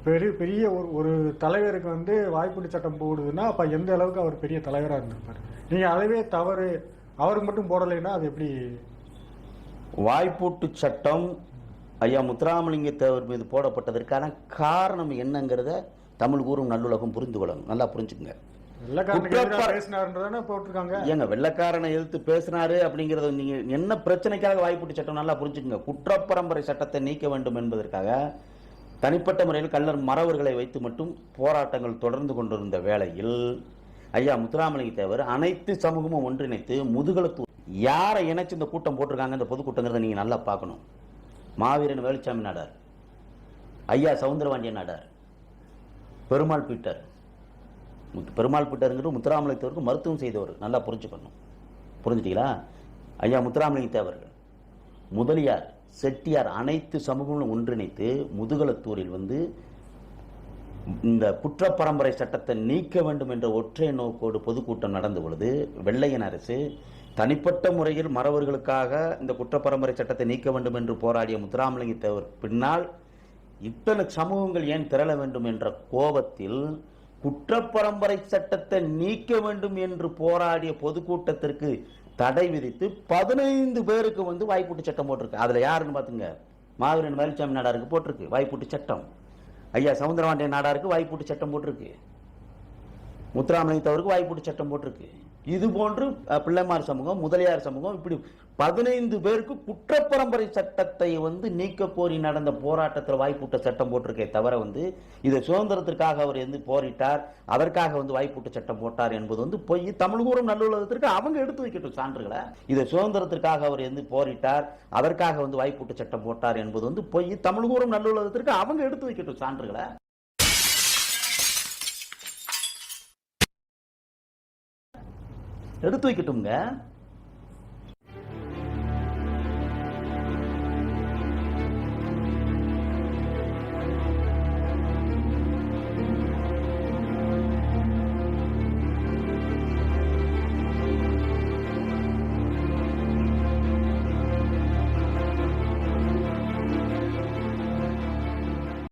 பெரிய பெரிய ஒரு ஒரு தலைவருக்கு வந்து வாய்ப்பூட்டு சட்டம் போடுதுன்னா அப்ப எந்த அளவுக்கு அவர் பெரிய தலைவராக இருந்திருப்பாரு. நீங்க அதுவே தவறு, அவருக்கு மட்டும் போடலைன்னா அது எப்படி? வாய்ப்பூட்டு சட்டம் ஐயா முத்துராமலிங்க தேவர் மீது போடப்பட்டதற்கான காரணம் என்னங்கிறத தமிழ் கூறும் நல்லுலகம் புரிந்து கொள்ளணும். நல்லா புரிஞ்சுக்குங்க. ஏங்க வெள்ளக்காரனை எதிர்த்து பேசினாரு அப்படிங்கறது நீங்க என்ன பிரச்சனைக்காக வாய்ப்பூட்டு சட்டம் நல்லா புரிஞ்சுக்குங்க. குற்றப்பரம்பரை சட்டத்தை நீக்க வேண்டும் என்பதற்காக தனிப்பட்ட முறையில் கள்ளர் மறவர்களை வைத்து மட்டும் போராட்டங்கள் தொடர்ந்து கொண்டிருந்த வேளையில் ஐயா முத்துராமலிங்க தேவர் அனைத்து சமூகமும் ஒன்றிணைத்து முதுகலத்தூர் யாரை இணைச்சு இந்த கூட்டம் போட்டிருக்காங்க, இந்த பொதுக்கூட்டங்கிறத நீங்க நல்லா பார்க்கணும். மாவீரன் வேலுச்சாமி நாடார், ஐயா சவுந்தரபாண்டியன் நாடார், பெருமாள் பீட்டர். பெருமாள் பீட்டருங்கிறது முத்துராமலிங்க தேவருக்கு மருத்துவம் செய்தவர், நல்லா புரிஞ்சுக்கணும். புரிஞ்சுட்டீங்களா? ஐயா முத்துராமலிங்க தேவர்கள், முதலியார், செட்டியார் அனைத்து சமூகங்களும் ஒன்றிணைத்து முதுகலத்தூரில் வந்து இந்த குற்றப்பரம்பரை சட்டத்தை நீக்க வேண்டும் என்ற ஒற்றை நோக்கோடு பொதுக்கூட்டம் நடந்த பொழுது வெள்ளையன் அரசு தனிப்பட்ட முறையில் மறவர்களுக்காக இந்த குற்றப்பரம்பரை சட்டத்தை நீக்க வேண்டும் என்று போராடிய முத்துராமலிங்க தேவர் பின்னால் இத்தனை சமூகங்கள் ஏன் திரள வேண்டும் என்ற கோபத்தில் குற்றப்பரம்பரை சட்டத்தை நீக்க வேண்டும் என்று போராடிய பொதுக்கூட்டத்திற்கு தடை விதித்து 15 பேருக்கு வந்து வாய்ப்பூட்டு சட்டம் போட்டிருக்கு. அதுல யாருன்னு பாத்துங்க, மாவீரன் வேலுச்சாமி நாடாருக்கு போட்டிருக்கு வாய்ப்பூட்டு சட்டம், ஐயா சவுந்தரபாண்டியன் நாடாருக்கு வாய்ப்பூட்டு சட்டம் போட்டிருக்கு, முத்துராமலிங்க தேவருக்கு வாய்ப்பூட்டு சட்டம் போட்டிருக்கு. இது போன்று பிள்ளைமார் சமூகம், முதலியார் சமூகம், இப்படி 15 பேருக்கு குற்றப்பரம்பரை சட்டத்தை வந்து நீக்க கோரி நடந்த போராட்டத்தில் வாய்ப்பூட்ட சட்டம் போட்டிருக்கே தவிர வந்து இதை சுதந்திரத்திற்காக அவர் வந்து போரிட்டார், அதற்காக வந்து வாய்ப்பூட்ட சட்டம் போட்டார் என்பது வந்து பொய். தமிழ் கூறும் நல்லுலகத்திற்கு அவங்க எடுத்து வைக்கட்டும் சான்றுகளை. இதை சுதந்திரத்திற்காக அவர் வந்து போரிட்டார், அதற்காக வந்து வாய்ப்பூட்ட சட்டம் போட்டார் என்பது வந்து பொய். தமிழ் கூறும் நல்லுலகத்திற்கு அவங்க எடுத்து வைக்கட்டும் சான்றுகளை. எடுத்து வைக்கட்டும்ங்க.